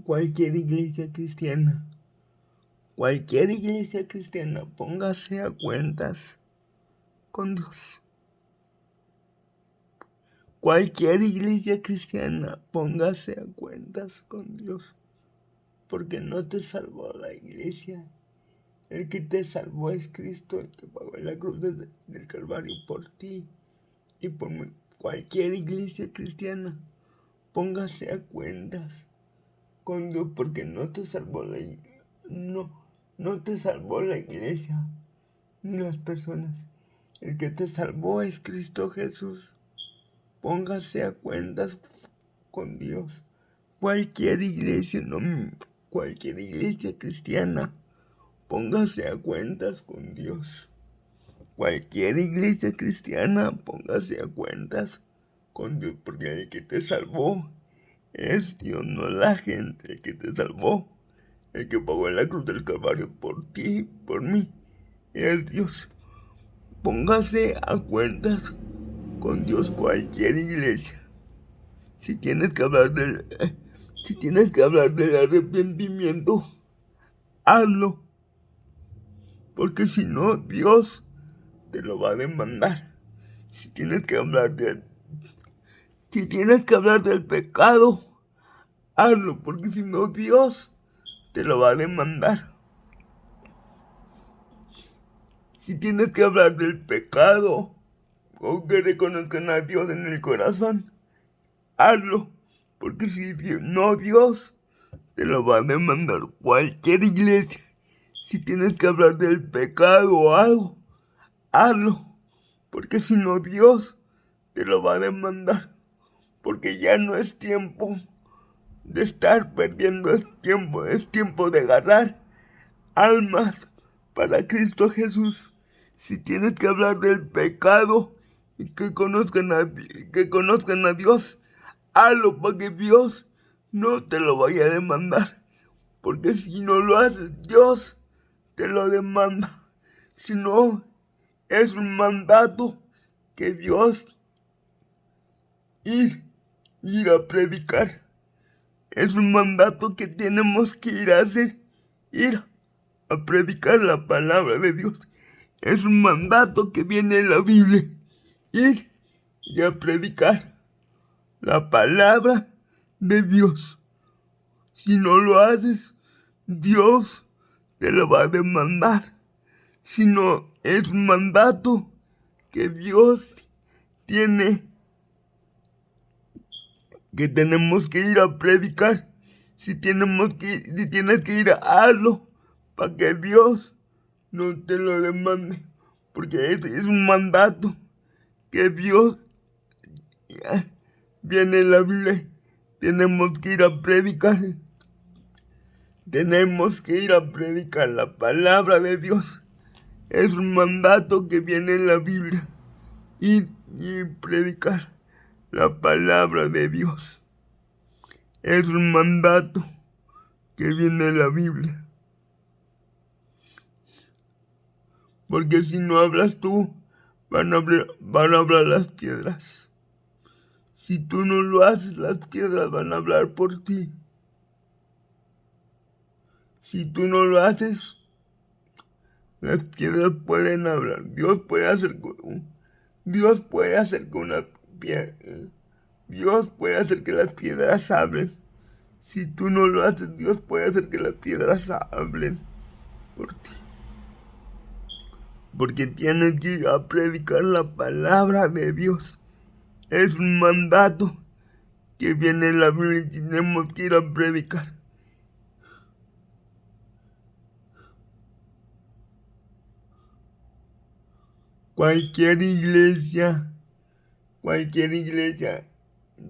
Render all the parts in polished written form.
cualquier iglesia cristiana, póngase a cuentas con Dios. Cualquier iglesia cristiana, póngase a cuentas con Dios, porque no te salvó la iglesia. El que te salvó es Cristo, el que pagó en la cruz del Calvario por ti y por mí. Cualquier iglesia cristiana, póngase a cuentas con Dios, porque no te salvó no te salvó la iglesia ni las personas. El que te salvó es Cristo Jesús. Póngase a cuentas con Dios. Cualquier iglesia cristiana, póngase a cuentas con Dios. Cualquier iglesia cristiana, póngase a cuentas con Dios, porque el que te salvó es Dios, no la gente. El que te salvó, el que pagó en la cruz del Calvario por ti, por mí, es Dios. Póngase a cuentas con Dios, cualquier iglesia. Si tienes que hablar del arrepentimiento, hazlo, porque si no, Dios te lo va a demandar. Si tienes que hablar del pecado, hazlo, porque si no, Dios te lo va a demandar. Si tienes que hablar del pecado o que reconozcan a Dios en el corazón, hazlo, porque si no, Dios te lo va a demandar. Cualquier iglesia. Si tienes que hablar del pecado o algo, hazlo, porque si no, Dios te lo va a demandar. Porque ya no es tiempo de estar perdiendo, es tiempo de agarrar almas para Cristo Jesús. Si tienes que hablar del pecado y que conozcan a Dios, hazlo para que Dios no te lo vaya a demandar. Porque si no lo haces, Dios te lo demanda. Si no, es un mandato que Dios ir a predicar. Es un mandato que tenemos que ir a hacer, ir a predicar la palabra de Dios. Es un mandato que viene en la Biblia, ir y a predicar la palabra de Dios. Si no lo haces, Dios te lo va a demandar. Si no, es un mandato que Dios tiene, que tenemos que ir a predicar. Si tienes que ir a hazlo para que Dios no te lo demande, porque es un mandato que Dios viene en la Biblia. Tenemos que ir a predicar. Tenemos que ir a predicar la palabra de Dios. Es un mandato que viene en la Biblia. Ir y predicar la palabra de Dios. Es un mandato que viene en la Biblia. Porque si no hablas tú, van a hablar las piedras. Si tú no lo haces, las piedras van a hablar por ti. Si tú no lo haces, las piedras pueden hablar. Dios puede hacer que las piedras hablen. Si tú no lo haces, Dios puede hacer que las piedras hablen por ti. Porque tienes que ir a predicar la palabra de Dios. Es un mandato que viene en la Biblia y tenemos que ir a predicar. Cualquier iglesia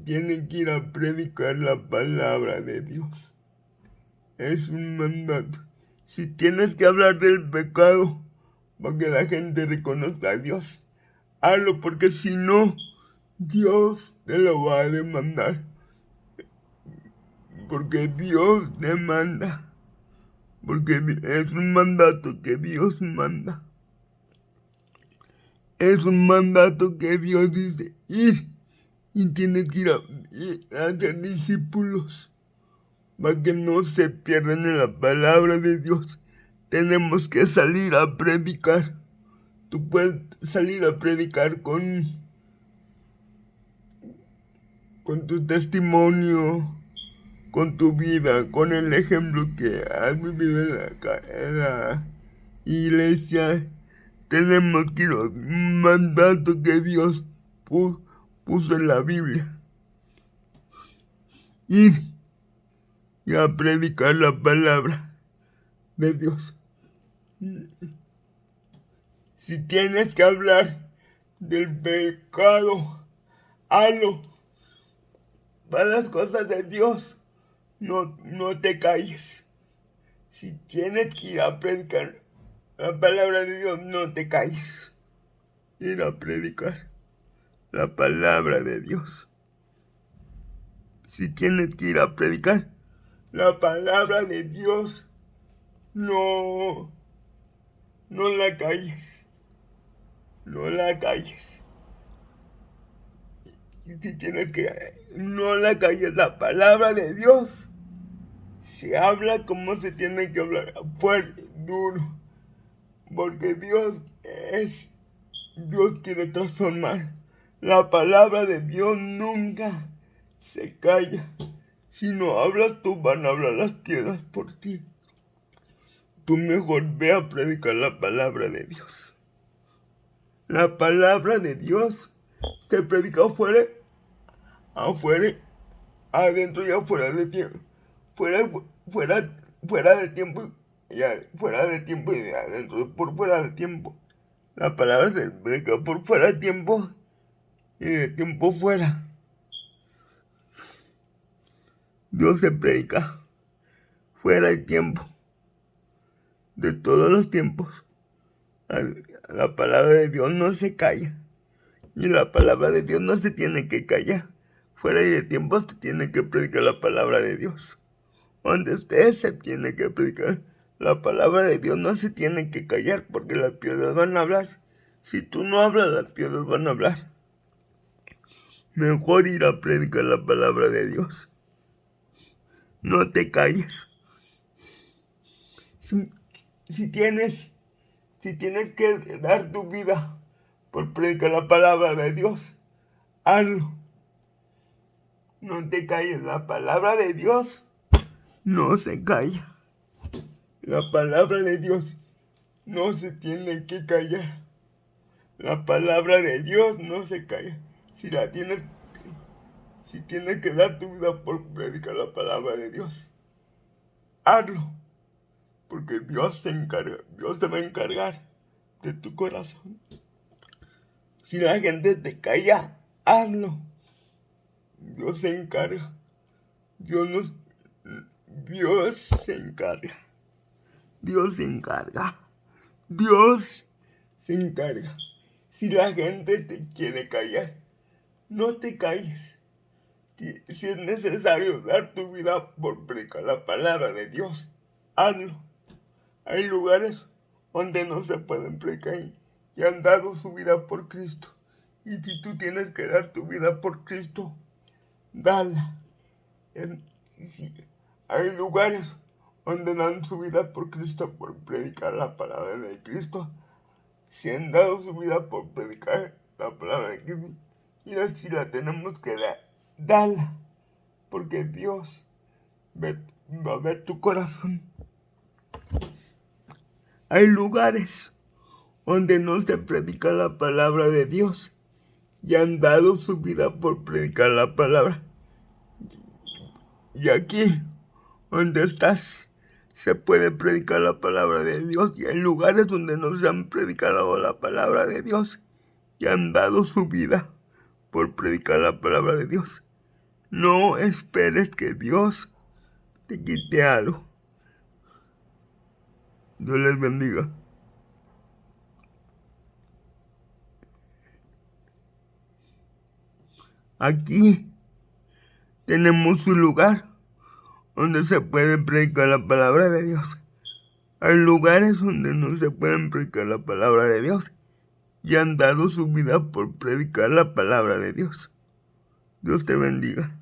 tiene que ir a predicar la palabra de Dios. Es un mandato. Si tienes que hablar del pecado para que la gente reconozca a Dios, hazlo, porque si no, Dios te lo va a demandar. Porque Dios demanda. Porque es un mandato que Dios manda. Es un mandato que Dios dice ir. Y tienes que ir a hacer discípulos. para que no se pierdan en la palabra de Dios. Tenemos que salir a predicar. Tú puedes salir a predicar con tu testimonio, con tu vida, con el ejemplo que has vivido en la iglesia. Tenemos que ir a un mandato que Dios puso en la Biblia. Ir y a predicar la palabra de Dios. Si tienes que hablar del pecado, hazlo. Para las cosas de Dios, no te calles. Si tienes que ir a predicar la palabra de Dios, no te calles. Ir a predicar la palabra de Dios. Si tienes que ir a predicar la palabra de Dios, no la calles. No la calles. Si tienes que, no la calles. La palabra de Dios se habla como se tiene que hablar, fuerte, duro. Porque Dios quiere transformar. La palabra de Dios nunca se calla. Si no hablas tú, van a hablar las piedras por ti. Tú mejor ve a predicar la palabra de Dios. La palabra de Dios se predica afuera, adentro y afuera de tiempo. Fuera de tiempo y fuera de tiempo y de adentro, por fuera de tiempo. La palabra se predica por fuera de tiempo y de tiempo fuera. Dios se predica fuera de tiempo, de todos los tiempos. La palabra de Dios no se calla. Y la palabra de Dios no se tiene que callar. Fuera de tiempo se tiene que predicar la palabra de Dios. Donde ustedes se tiene que predicar la palabra de Dios, no se tiene que callar, porque las piedras van a hablar. Si tú no hablas, las piedras van a hablar. Mejor ir a predicar la palabra de Dios. No te calles. Si tienes que dar tu vida por predicar la palabra de Dios, hazlo. No te calles. La palabra de Dios no se calla. La palabra de Dios no se tiene que callar. La palabra de Dios no se calla. Si tienes que dar tu vida por predicar la palabra de Dios, hazlo. Porque Dios se va a encargar de tu corazón. Si la gente te calla, hazlo. Dios se encarga. Dios se encarga. Dios se encarga. Dios se encarga. Si la gente te quiere callar, no te calles. Si es necesario dar tu vida por predicar la palabra de Dios, hazlo. Hay lugares donde no se pueden predicar y han dado su vida por Cristo. Y si tú tienes que dar tu vida por Cristo, dala. Hay lugares donde dan su vida por Cristo por predicar la palabra de Cristo. Si han dado su vida por predicar la palabra de Cristo, y así la tenemos que dar, dala. Porque Dios va a ver tu corazón. Hay lugares donde no se predica la palabra de Dios y han dado su vida por predicar la palabra. Y aquí, donde estás, se puede predicar la palabra de Dios. Y hay lugares donde no se han predicado la palabra de Dios y han dado su vida por predicar la palabra de Dios. No esperes que Dios te quite algo. Dios les bendiga. Aquí tenemos un lugar donde se puede predicar la palabra de Dios. Hay lugares donde no se pueden predicar la palabra de Dios y han dado su vida por predicar la palabra de Dios. Dios te bendiga.